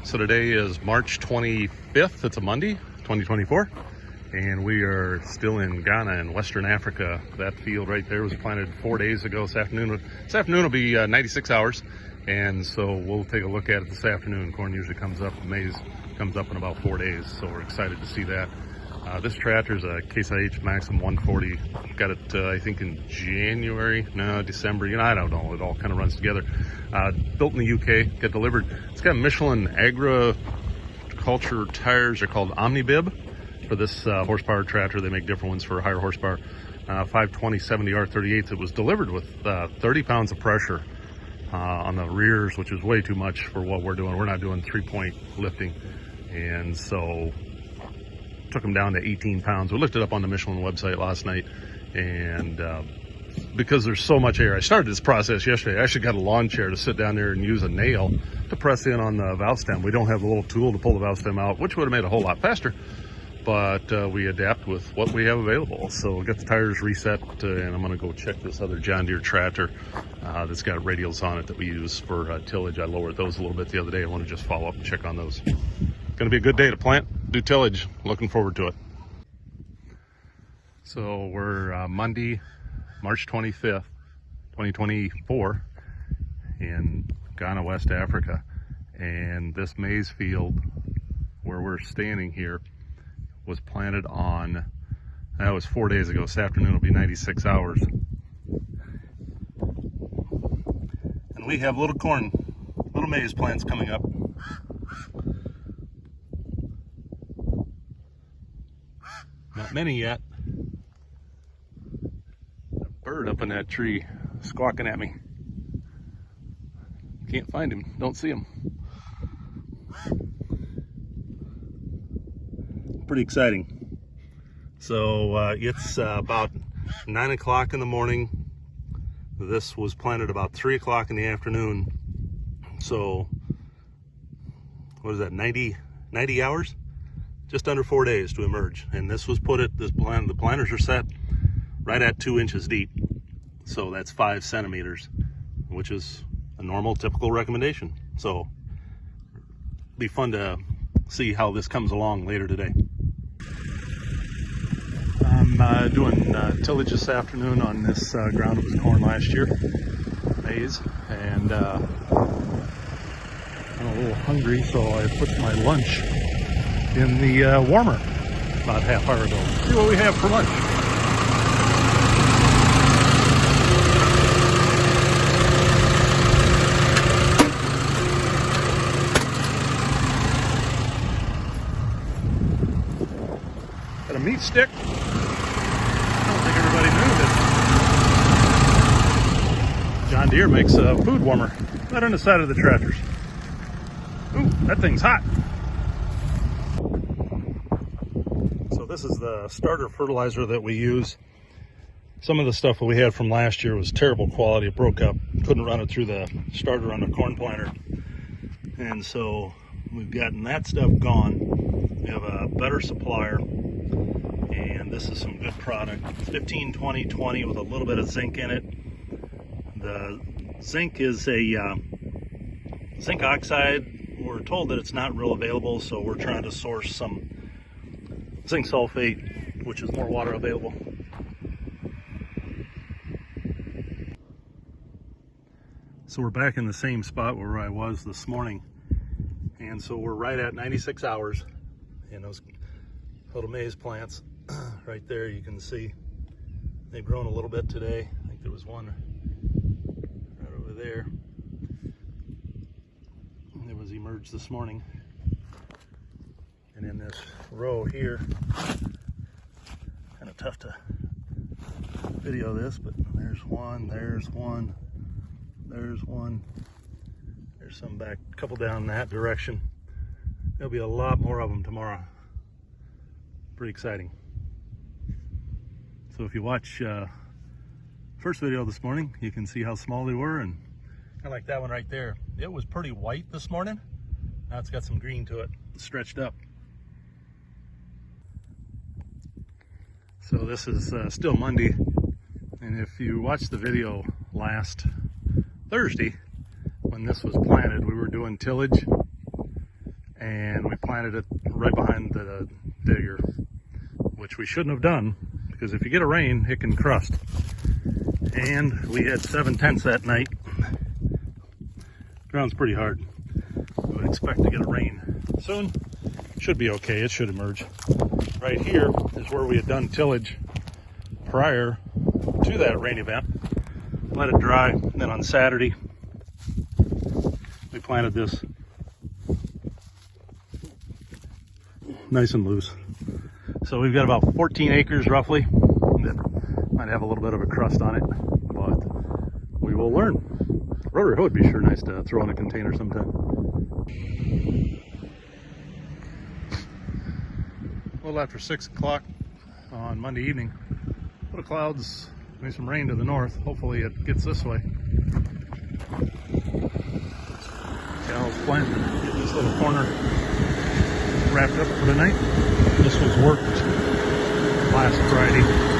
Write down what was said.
So today is March 25th. It's a Monday, 2024. And we are still in Ghana in Western Africa. That field right there was planted 4 days ago. This afternoon will be 96 hours. And so we'll take a look at it this afternoon. Corn usually comes up, maize comes up in about 4 days. So we're excited to see that. This tractor is a Case IH Maxim 140. Got it, I think, in December. I don't know. It all kind of runs together. Built in the UK, got delivered. It's got Michelin agriculture tires. They're called Omnibib for this horsepower tractor. They make different ones for higher horsepower. 520 70 R38. It was delivered with 30 pounds of pressure on the rears, which is way too much for what we're doing. We're not doing 3-point lifting, and so took them down to 18 pounds. We looked it up on the Michelin website last night, and because there's so much air, I started this process yesterday. I actually got a lawn chair to sit down there and use a nail to press in on the valve stem. We don't have a little tool to pull the valve stem out, which would have made it a whole lot faster, but we adapt with what we have available. So we'll get the tires reset, and I'm gonna go check this other John Deere tractor that's got radials on it that we use for tillage. I lowered those a little bit the other day. I want to just follow up and check on those. Gonna be a good day to plant, do tillage. Looking forward to it. So we're Monday, March 25th, 2024 in Ghana, West Africa. And this maize field where we're standing here was planted on, that was 4 days ago. This afternoon will be 96 hours. And we have little maize plants coming up. Not many yet. A bird up in that tree squawking at me. Can't find him, don't see him. Pretty exciting. So it's about 9 o'clock in the morning. This was planted about 3 o'clock in the afternoon. So what is that, 90 hours? Just under 4 days to emerge. And this was the planters are set right at 2 inches deep. So that's 5 centimeters, which is a normal, typical recommendation. So it'll be fun to see how this comes along later today. I'm doing tillage this afternoon on this ground that was corn last year, maize, and I'm a little hungry, so I put my lunch in the warmer about half hour ago. See what we have for lunch. Got a meat stick. I don't think everybody knew that John Deere makes a food warmer right on the side of the tractors. Ooh, that thing's hot. So this is the starter fertilizer that we use. Some of the stuff that we had from last year was terrible quality. It broke up. Couldn't run it through the starter on the corn planter. And so we've gotten that stuff gone. We have a better supplier. And this is some good product. 15-20-20 with a little bit of zinc in it. The zinc is a zinc oxide. We're told that it's not real available, so we're trying to source some zinc sulfate, which is more water available. So we're back in the same spot where I was this morning. And so we're right at 96 hours. And those little maize plants right there, you can see they've grown a little bit today. I think there was one right over there. It was emerged this morning. And in this row here, kind of tough to video this, but there's one, there's one, there's one. There's some back, a couple down that direction. There'll be a lot more of them tomorrow. Pretty exciting. So if you watch first video this morning, you can see how small they were, and kind of like that one right there. It was pretty white this morning. Now it's got some green to it, stretched up. So this is still Monday, and if you watched the video last Thursday when this was planted, we were doing tillage, and we planted it right behind the digger, which we shouldn't have done, because if you get a rain, it can crust. And we had 7/10 that night. Ground's pretty hard. We would expect to get a rain soon. Should be okay, it should emerge. Right here is where we had done tillage prior to that rain event. Let it dry, and then on Saturday, we planted this nice and loose. So we've got about 14 acres roughly that might have a little bit of a crust on it, but we will learn. Rotary hoe would be sure nice to throw in a container sometime. A little after 6 o'clock on Monday evening. A little clouds, maybe some rain to the north. Hopefully it gets this way. Gal's planting, get this little corner wrapped up for the night. This was worked last Friday.